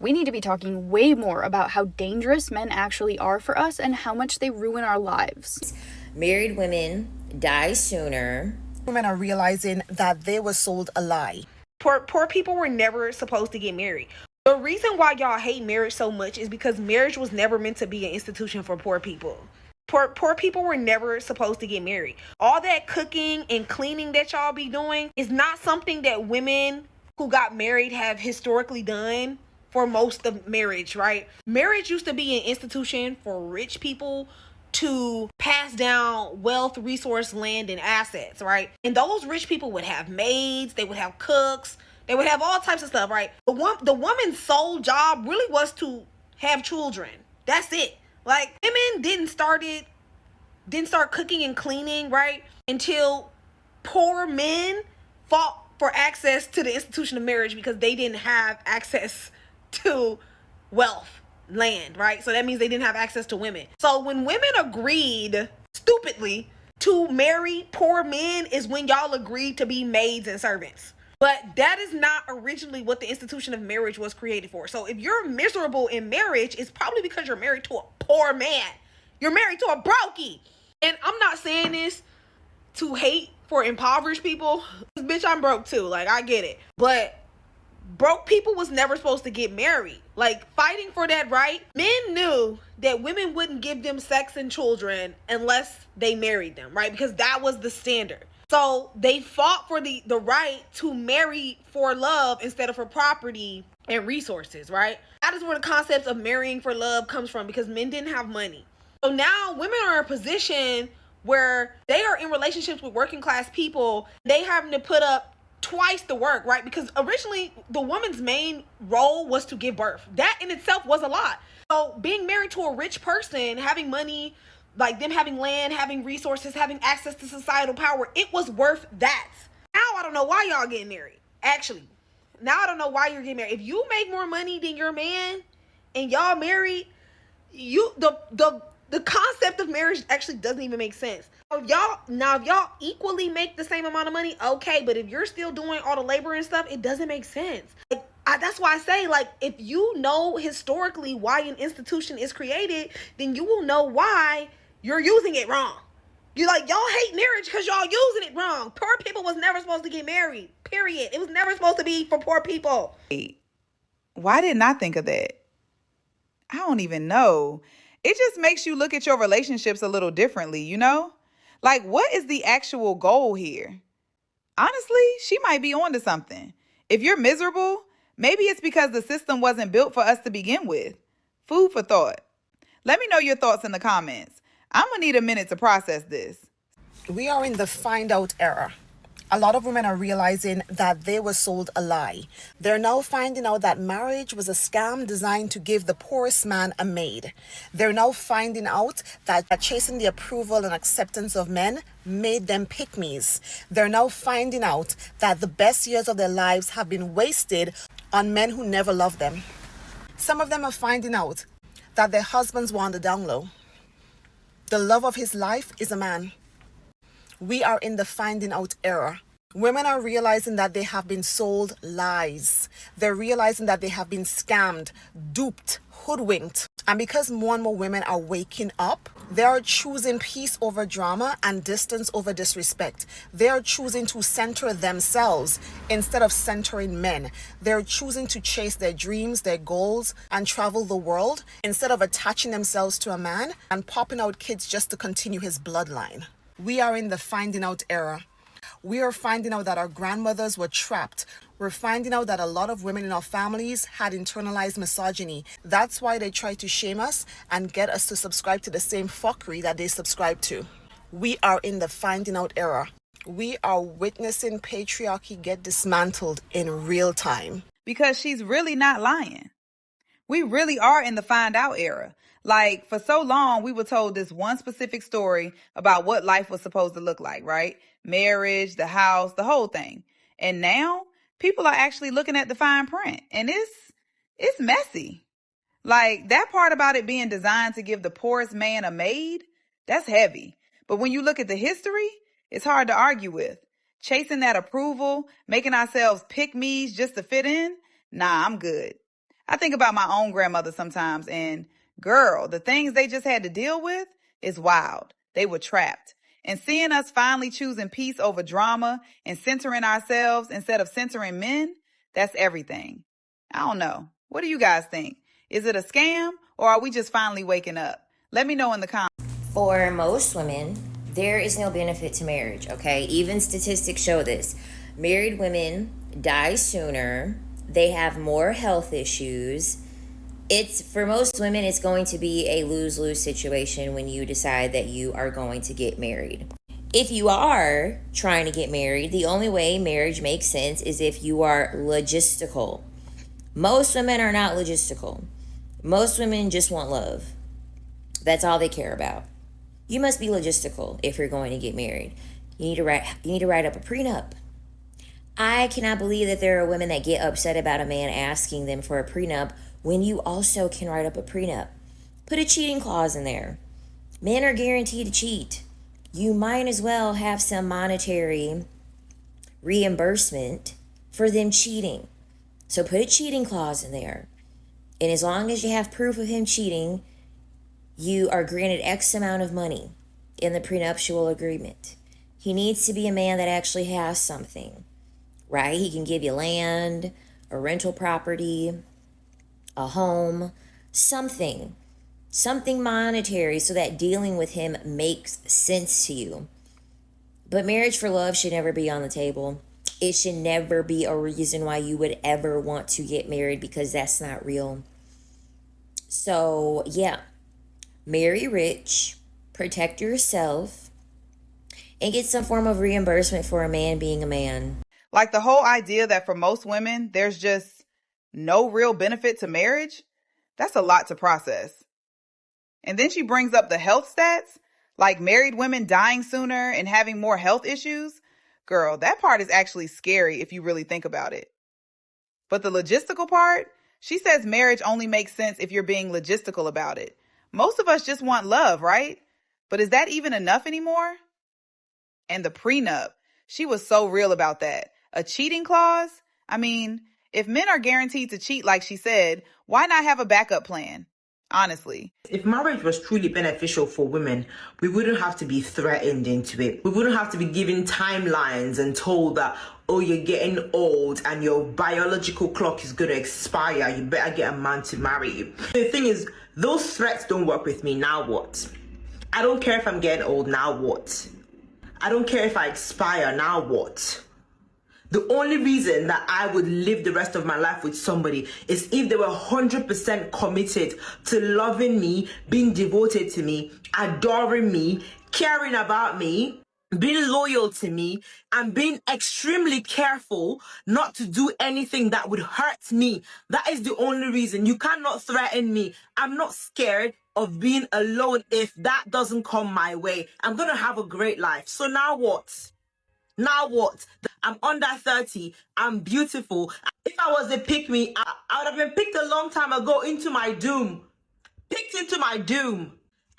We need to be talking way more about how dangerous men actually are for us and how much they ruin our lives. Married women die sooner. Women are realizing that they were sold a lie. Poor people were never supposed to get married. The reason why y'all hate marriage so much is because marriage was never meant to be an institution for poor people. Poor people were never supposed to get married. All that cooking and cleaning that y'all be doing is not something that women who got married have historically done for most of marriage, right? Marriage used to be an institution for rich people to pass down wealth, resource, land, and assets, right? And those rich people would have maids, they would have cooks, they would have all types of stuff, right? The woman's sole job really was to have children. That's it. Like, women didn't start cooking and cleaning, right, until poor men fought for access to the institution of marriage because they didn't have access to wealth, land, right? So that means they didn't have access to women. So when women agreed, stupidly, to marry poor men is when y'all agreed to be maids and servants. But that is not originally what the institution of marriage was created for. So if you're miserable in marriage, it's probably because you're married to a poor man. You're married to a brokey. And I'm not saying this to hate for impoverished people. Bitch, I'm broke too. Like, I get it. But broke people was never supposed to get married. Like, fighting for that right, men knew that women wouldn't give them sex and children unless they married them, right? Because that was the standard. So they fought for the right to marry for love instead of for property and resources, right? That is where the concept of marrying for love comes from, because men didn't have money. So now women are in a position where they are in relationships with working class people. They having to put up twice the work, right? Because originally the woman's main role was to give birth. That in itself was a lot. So being married to a rich person, having money, like them having land, having resources, having access to societal power, it was worth that. Now I don't know why y'all getting married. Actually, now I don't know why you're getting married. If you make more money than your man and y'all married, the concept of marriage actually doesn't even make sense. If y'all equally make the same amount of money, okay, but if you're still doing all the labor and stuff, it doesn't make sense. Like, that's why I say, like, if you know historically why an institution is created, then you will know why you're using it wrong. Y'all hate marriage because y'all using it wrong. Poor people was never supposed to get married, period. It was never supposed to be for poor people. Why didn't I think of that? I don't even know. It just makes you look at your relationships a little differently, you know? Like, what is the actual goal here? Honestly, she might be onto something. If you're miserable, maybe it's because the system wasn't built for us to begin with. Food for thought. Let me know your thoughts in the comments. I'm going to need a minute to process this. We are in the find out era. A lot of women are realizing that they were sold a lie. They're now finding out that marriage was a scam designed to give the poorest man a maid. They're now finding out that chasing the approval and acceptance of men made them pick-me's. They're now finding out that the best years of their lives have been wasted on men who never loved them. Some of them are finding out that their husbands were on the down low. The love of his life is a man. We are in the finding out era. Women are realizing that they have been sold lies. They're realizing that they have been scammed, duped, hoodwinked. And because more and more women are waking up, they are choosing peace over drama and distance over disrespect. They are choosing to center themselves instead of centering men. They're choosing to chase their dreams, their goals, and travel the world instead of attaching themselves to a man and popping out kids just to continue his bloodline. We are in the finding out era. We are finding out that our grandmothers were trapped. We're finding out that a lot of women in our families had internalized misogyny. That's why they try to shame us and get us to subscribe to the same fuckery that they subscribe to. We are in the finding out era. We are witnessing patriarchy get dismantled in real time. Because she's really not lying. We really are in the find out era. Like, for so long, we were told this one specific story about what life was supposed to look like, right? Marriage, the house, the whole thing. And now people are actually looking at the fine print, and it's messy. Like, that part about it being designed to give the poorest man a maid, that's heavy. But when you look at the history, it's hard to argue with. Chasing that approval, making ourselves pick-me's just to fit in, nah, I'm good. I think about my own grandmother sometimes, and girl, the things they just had to deal with is wild. They were trapped. And seeing us finally choosing peace over drama and centering ourselves instead of centering men, that's everything. I don't know. What do you guys think? Is it a scam, or are we just finally waking up? Let me know in the comments. For most women, there is no benefit to marriage, okay? Even statistics show this. Married women die sooner. They have more health issues. For most women, it's going to be a lose-lose situation when you decide that you are going to get married. If you are trying to get married, the only way marriage makes sense is if you are logistical. Most women are not logistical. Most women just want love. That's all they care about. You must be logistical if you're going to get married. You need to write up a prenup. I cannot believe that there are women that get upset about a man asking them for a prenup when you also can write up a prenup. Put a cheating clause in there. Men are guaranteed to cheat. You might as well have some monetary reimbursement for them cheating. So put a cheating clause in there. And as long as you have proof of him cheating, you are granted X amount of money in the prenuptial agreement. He needs to be a man that actually has something, right? He can give you land, a rental property, a home, something monetary so that dealing with him makes sense to you. But marriage for love should never be on the table. It should never be a reason why you would ever want to get married, because that's not real. So, yeah. Marry rich, protect yourself, and get some form of reimbursement for a man being a man. Like the whole idea that for most women, there's just no real benefit to marriage, that's a lot to process. And then she brings up the health stats, like married women dying sooner and having more health issues. Girl, that part is actually scary if you really think about it. But the logistical part, she says marriage only makes sense if you're being logistical about it. Most of us just want love, right? But is that even enough anymore? And the prenup, she was so real about that. A cheating clause? I mean, if men are guaranteed to cheat like she said, why not have a backup plan? Honestly. If marriage was truly beneficial for women, we wouldn't have to be threatened into it. We wouldn't have to be given timelines and told that, oh, you're getting old and your biological clock is going to expire. You better get a man to marry you. The thing is, those threats don't work with me. Now what? I don't care if I'm getting old. Now what? I don't care if I expire. Now what? The only reason that I would live the rest of my life with somebody is if they were 100% committed to loving me, being devoted to me, adoring me, caring about me, being loyal to me, and being extremely careful not to do anything that would hurt me. That is the only reason. You cannot threaten me. I'm not scared of being alone if that doesn't come my way. I'm going to have a great life. So now what? Now what? I'm under 30. I'm beautiful. If I was a pick-me, I would have been picked a long time ago into my doom. Picked into my doom.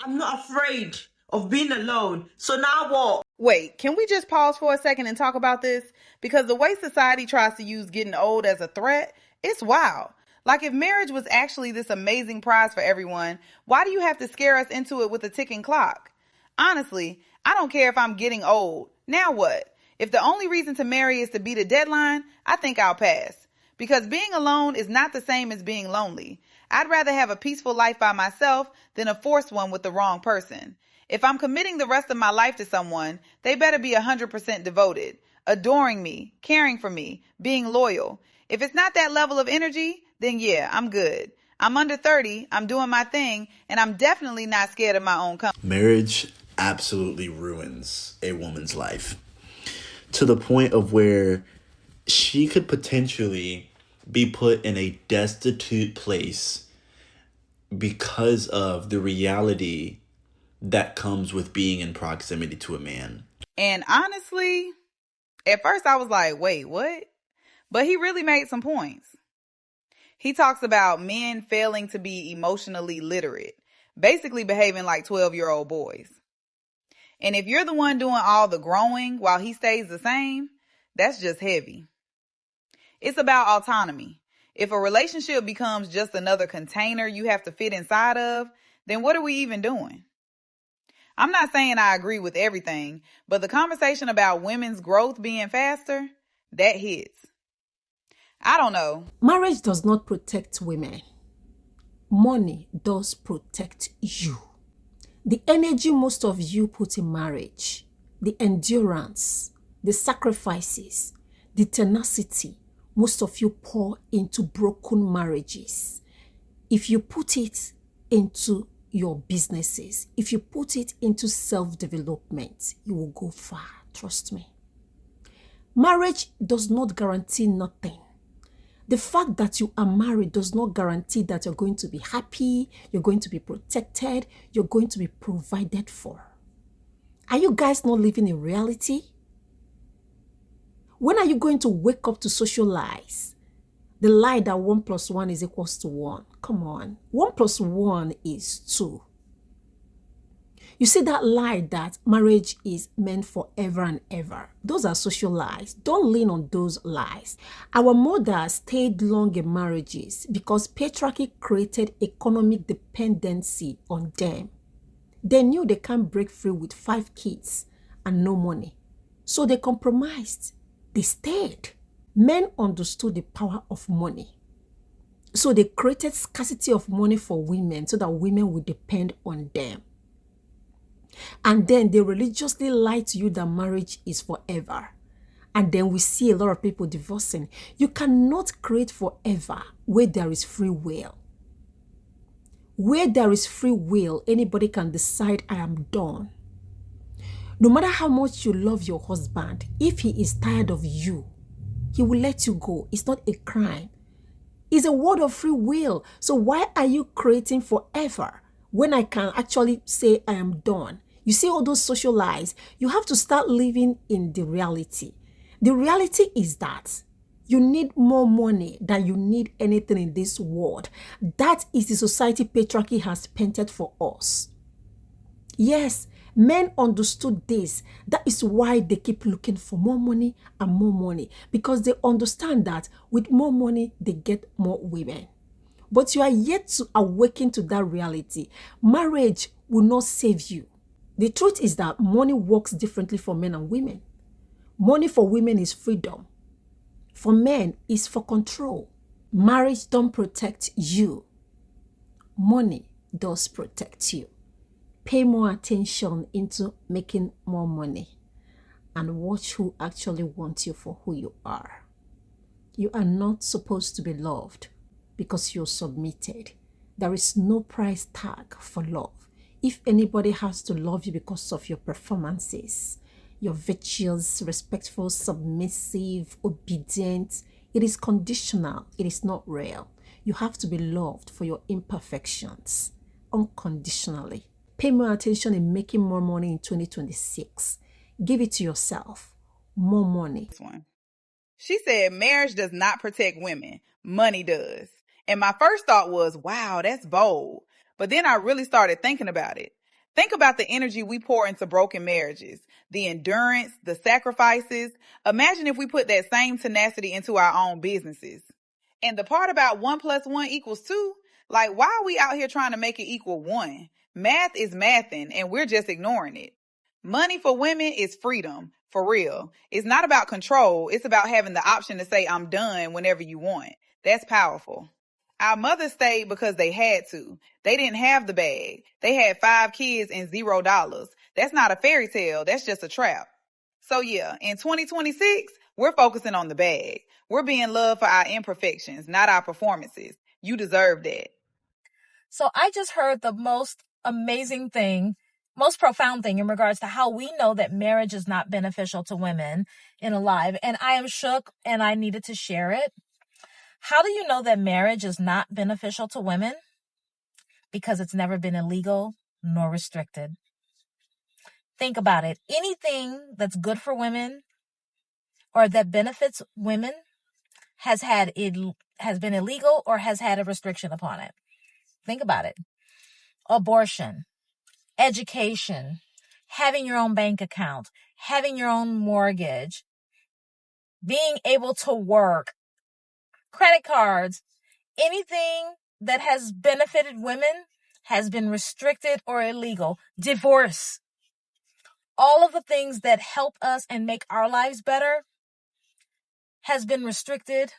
I'm not afraid of being alone. So now what? Wait, can we just pause for a second and talk about this? Because the way society tries to use getting old as a threat, it's wild. Like if marriage was actually this amazing prize for everyone, why do you have to scare us into it with a ticking clock? Honestly, I don't care if I'm getting old. Now what? If the only reason to marry is to beat a deadline, I think I'll pass. Because being alone is not the same as being lonely. I'd rather have a peaceful life by myself than a forced one with the wrong person. If I'm committing the rest of my life to someone, they better be 100% devoted, adoring me, caring for me, being loyal. If it's not that level of energy, then yeah, I'm good. I'm under 30, I'm doing my thing, and I'm definitely not scared of my own company. Marriage absolutely ruins a woman's life, to the point of where she could potentially be put in a destitute place because of the reality that comes with being in proximity to a man. And honestly, at first I was like, wait, what? But he really made some points. He talks about men failing to be emotionally literate, basically behaving like 12-year-old boys. And if you're the one doing all the growing while he stays the same, that's just heavy. It's about autonomy. If a relationship becomes just another container you have to fit inside of, then what are we even doing? I'm not saying I agree with everything, but the conversation about women's growth being faster, that hits. I don't know. Marriage does not protect women. Money does protect you. The energy most of you put in marriage, the endurance, the sacrifices, the tenacity, most of you pour into broken marriages. If you put it into your businesses, if you put it into self-development, you will go far, trust me. Marriage does not guarantee nothing. The fact that you are married does not guarantee that you're going to be happy, you're going to be protected, you're going to be provided for. Are you guys not living in reality? When are you going to wake up to social lies? The lie that 1 + 1 is equals to 1. Come on. 1 + 1 is 2. You see that lie that marriage is meant for ever and ever. Those are social lies. Don't lean on those lies. Our mothers stayed long in marriages because patriarchy created economic dependency on them. They knew they can't break free with 5 kids and no money. So they compromised. They stayed. Men understood the power of money. So they created scarcity of money for women so that women would depend on them. And then they religiously lie to you that marriage is forever. And then we see a lot of people divorcing. You cannot create forever where there is free will. Where there is free will, anybody can decide, I am done. No matter how much you love your husband, if he is tired of you, he will let you go. It's not a crime. It's a word of free will. So why are you creating forever when I can actually say I am done? You see all those social lies. You have to start living in the reality. The reality is that you need more money than you need anything in this world. That is the society patriarchy has painted for us. Yes, men understood this. That is why they keep looking for more money and more money, because they understand that with more money, they get more women. But you are yet to awaken to that reality. Marriage will not save you. The truth is that money works differently for men and women. Money for women is freedom. For men, is for control. Marriage don't protect you. Money does protect you. Pay more attention into making more money and watch who actually wants you for who you are. You are not supposed to be loved because you're submitted. There is no price tag for love. If anybody has to love you because of your performances, you're virtuous, respectful, submissive, obedient, it is conditional. It is not real. You have to be loved for your imperfections unconditionally. Pay more attention in making more money in 2026. Give it to yourself. More money. She said marriage does not protect women. Money does. And my first thought was, wow, that's bold. But then I really started thinking about it. Think about the energy we pour into broken marriages, the endurance, the sacrifices. Imagine if we put that same tenacity into our own businesses. And the part about 1 + 1 = 2, like, why are we out here trying to make it equal 1? Math is mathing, and we're just ignoring it. Money for women is freedom, for real. It's not about control. It's about having the option to say, I'm done whenever you want. That's powerful. Our mothers stayed because they had to. They didn't have the bag. They had 5 kids and $0. That's not a fairy tale. That's just a trap. So yeah, in 2026, we're focusing on the bag. We're being loved for our imperfections, not our performances. You deserve that. So I just heard the most amazing thing, most profound thing in regards to how we know that marriage is not beneficial to women in a life. And I am shook and I needed to share it. How do you know that marriage is not beneficial to women? Because it's never been illegal nor restricted. Think about it. Anything that's good for women or that benefits women has been illegal or has had a restriction upon it. Think about it. Abortion, education, having your own bank account, having your own mortgage, being able to work, credit cards, anything that has benefited women has been restricted or illegal. Divorce. All of the things that help us and make our lives better has been restricted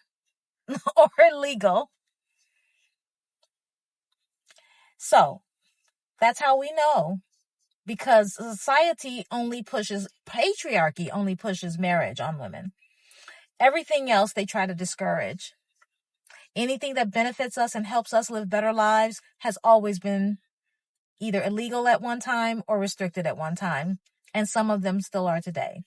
or illegal. So that's how we know, because society only pushes, patriarchy only pushes marriage on women. Everything else they try to discourage. Anything that benefits us and helps us live better lives has always been either illegal at one time or restricted at one time. And some of them still are today.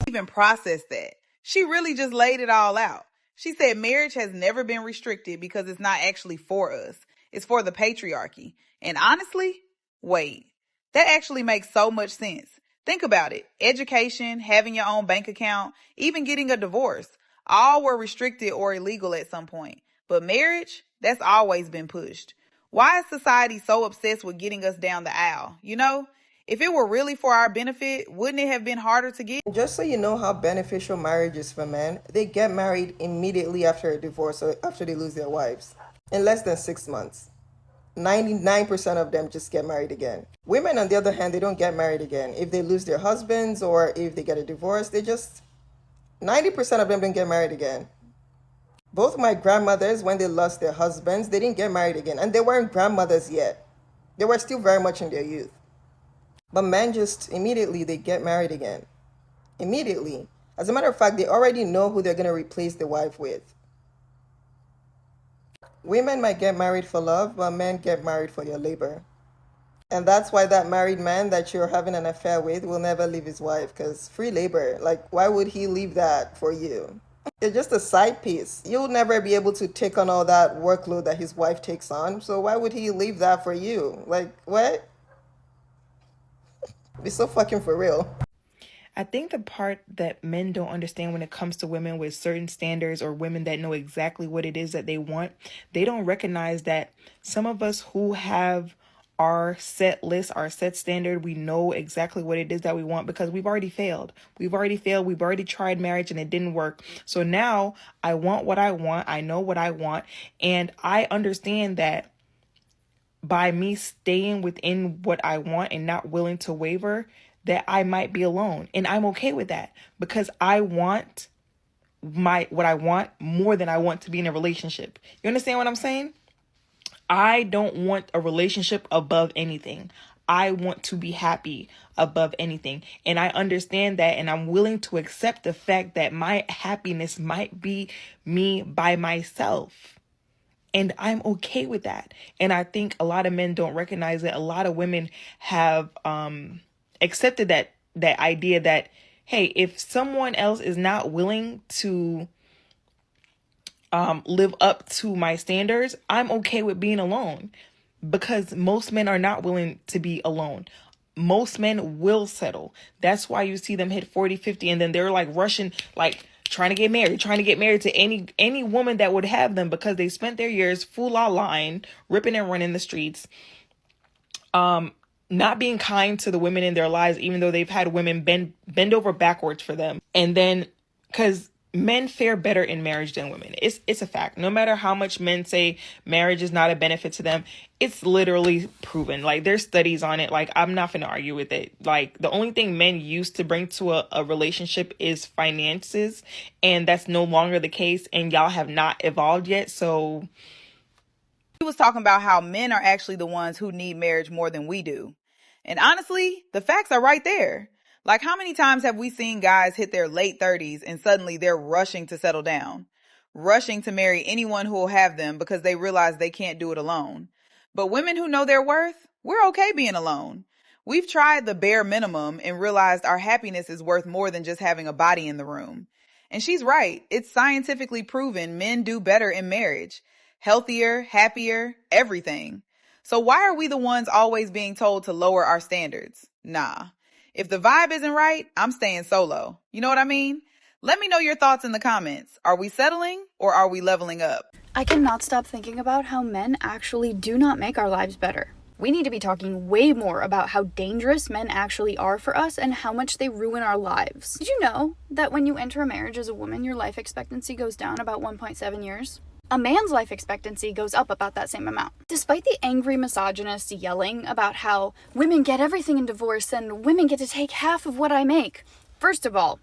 Even process that. She really just laid it all out. She said marriage has never been restricted because it's not actually for us. It's for the patriarchy. And honestly, wait, that actually makes so much sense. Think about it. Education, having your own bank account, even getting a divorce, all were restricted or illegal at some point. But marriage, that's always been pushed. Why is society so obsessed with getting us down the aisle? You know, if it were really for our benefit, wouldn't it have been harder to get? Just so you know how beneficial marriage is for men, they get married immediately after a divorce or after they lose their wives. In less than 6 months. 99% of them just get married again. Women, on the other hand, they don't get married again. If they lose their husbands or if they get a divorce, 90% of them don't get married again. Both my grandmothers, when they lost their husbands, they didn't get married again. And they weren't grandmothers yet. They were still very much in their youth. But men just immediately, they get married again. Immediately. As a matter of fact, they already know who they're going to replace the wife with. Women might get married for love, but men get married for your labor. And that's why that married man that you're having an affair with will never leave his wife, because free labor, like, why would he leave that for you? It's just a side piece. You'll never be able to take on all that workload that his wife takes on, so why would he leave that for you? Like, what? Be so fucking for real. I think the part that men don't understand when it comes to women with certain standards, or women that know exactly what it is that they want, they don't recognize that some of us who have our set list, our set standard, we know exactly what it is that we want because we've already failed. We've already tried marriage and it didn't work. So now I want what I want. I know what I want. And I understand that by me staying within what I want and not willing to waver, that I might be alone. And I'm okay with that because I want what I want more than I want to be in a relationship. You understand what I'm saying? I don't want a relationship above anything. I want to be happy above anything. And I understand that, and I'm willing to accept the fact that my happiness might be me by myself. And I'm okay with that. And I think a lot of men don't recognize that. A lot of women have accepted that idea that, hey, if someone else is not willing to live up to my standards, I'm okay with being alone, because most men are not willing to be alone. Most men will settle. That's why you see them hit 40, 50, and then they're like rushing, like trying to get married to any woman that would have them, because they spent their years full line, ripping and running the streets, not being kind to the women in their lives, even though they've had women bend over backwards for them. And then, because men fare better in marriage than women. It's a fact. No matter how much men say marriage is not a benefit to them, it's literally proven. Like, there's studies on it. Like, I'm not going to argue with it. Like, the only thing men used to bring to a relationship is finances, and that's no longer the case, and y'all have not evolved yet. So He was talking about how men are actually the ones who need marriage more than we do. And honestly, the facts are right there. Like, how many times have we seen guys hit their late 30s and suddenly they're rushing to settle down, rushing to marry anyone who will have them because they realize they can't do it alone? But women who know their worth, we're okay being alone. We've tried the bare minimum and realized our happiness is worth more than just having a body in the room. And she's right. It's scientifically proven men do better in marriage. Healthier, happier, everything. So why are we the ones always being told to lower our standards? Nah. If the vibe isn't right, I'm staying solo. You know what I mean? Let me know your thoughts in the comments. Are we settling or are we leveling up? I cannot stop thinking about how men actually do not make our lives better. We need to be talking way more about how dangerous men actually are for us and how much they ruin our lives. Did you know that when you enter a marriage as a woman, your life expectancy goes down about 1.7 years? A man's life expectancy goes up about that same amount. Despite the angry misogynists yelling about how women get everything in divorce and women get to take half of what I make, first of all,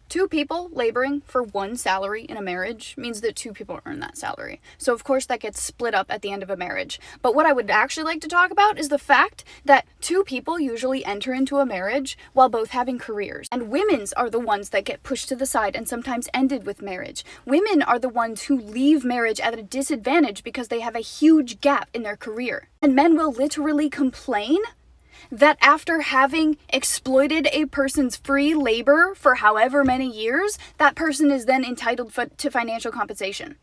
2 people laboring for 1 salary in a marriage means that 2 people earn that salary. So of course that gets split up at the end of a marriage. But what I would actually like to talk about is the fact that 2 people usually enter into a marriage while both having careers. And women's are the ones that get pushed to the side and sometimes ended with marriage. Women are the ones who leave marriage at a disadvantage because they have a huge gap in their career. And men will literally complain that after having exploited a person's free labor for however many years, that person is then entitled to financial compensation.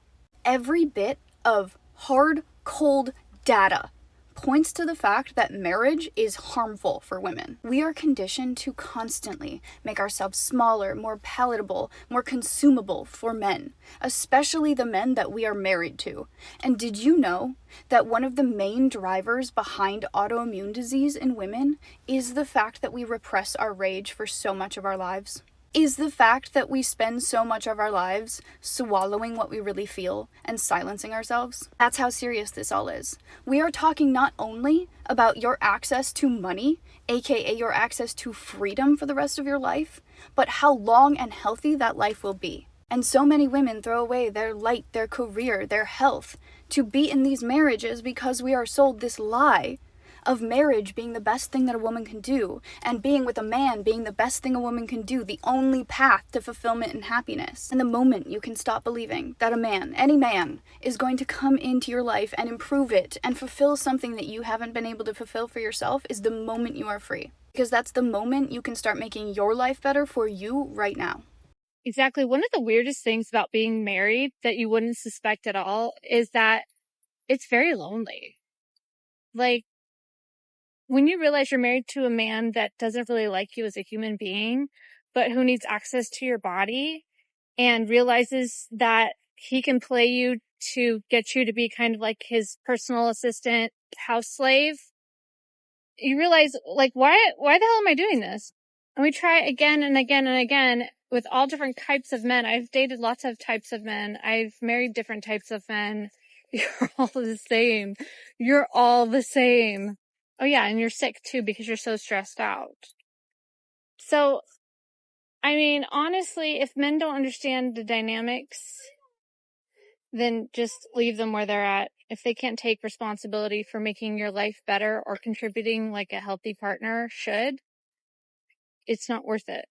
Every bit of hard, cold data points to the fact that marriage is harmful for women. We are conditioned to constantly make ourselves smaller, more palatable, more consumable for men, especially the men that we are married to. And did you know that one of the main drivers behind autoimmune disease in women is the fact that we repress our rage for so much of our lives? Is the fact that we spend so much of our lives swallowing what we really feel and silencing ourselves? That's how serious this all is. We are talking not only about your access to money, aka your access to freedom for the rest of your life, but how long and healthy that life will be. And so many women throw away their light, their career, their health to be in these marriages because we are sold this lie of marriage being the best thing that a woman can do, and being with a man being the best thing a woman can do, the only path to fulfillment and happiness. And the moment you can stop believing that a man, any man, is going to come into your life and improve it and fulfill something that you haven't been able to fulfill for yourself is the moment you are free. Because that's the moment you can start making your life better for you right now. Exactly. One of the weirdest things about being married that you wouldn't suspect at all is that it's very lonely. Like, when you realize you're married to a man that doesn't really like you as a human being, but who needs access to your body and realizes that he can play you to get you to be kind of like his personal assistant, house slave, you realize, like, why the hell am I doing this? And we try again and again and again with all different types of men. I've dated lots of types of men. I've married different types of men. You're all the same. You're all the same. Oh yeah, and you're sick too because you're so stressed out. So, I mean, honestly, if men don't understand the dynamics, then just leave them where they're at. If they can't take responsibility for making your life better or contributing like a healthy partner should, it's not worth it.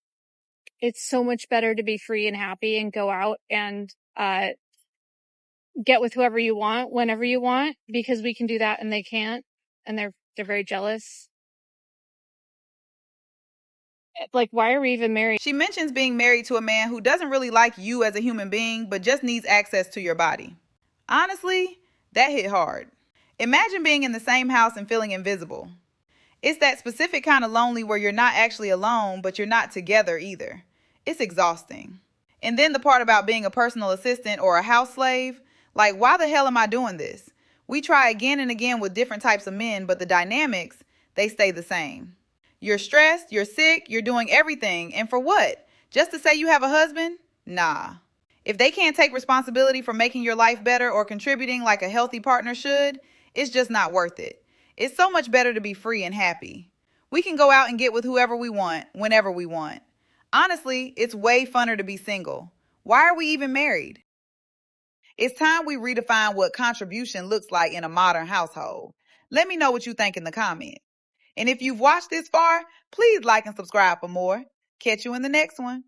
It's so much better to be free and happy and go out and get with whoever you want whenever you want, because we can do that and they can't, and they're very jealous. Like, why are we even married? She mentions being married to a man who doesn't really like you as a human being, but just needs access to your body. Honestly, that hit hard. Imagine being in the same house and feeling invisible. It's that specific kind of lonely where you're not actually alone, but you're not together either. It's exhausting. And then the part about being a personal assistant or a house slave, like, why the hell am I doing this? We try again and again with different types of men, but the dynamics, they stay the same. You're stressed, you're sick, you're doing everything. And for what? Just to say you have a husband? Nah. If they can't take responsibility for making your life better or contributing like a healthy partner should, it's just not worth it. It's so much better to be free and happy. We can go out and get with whoever we want, whenever we want. Honestly, it's way funner to be single. Why are we even married? It's time we redefine what contribution looks like in a modern household. Let me know what you think in the comments. And if you've watched this far, please like and subscribe for more. Catch you in the next one.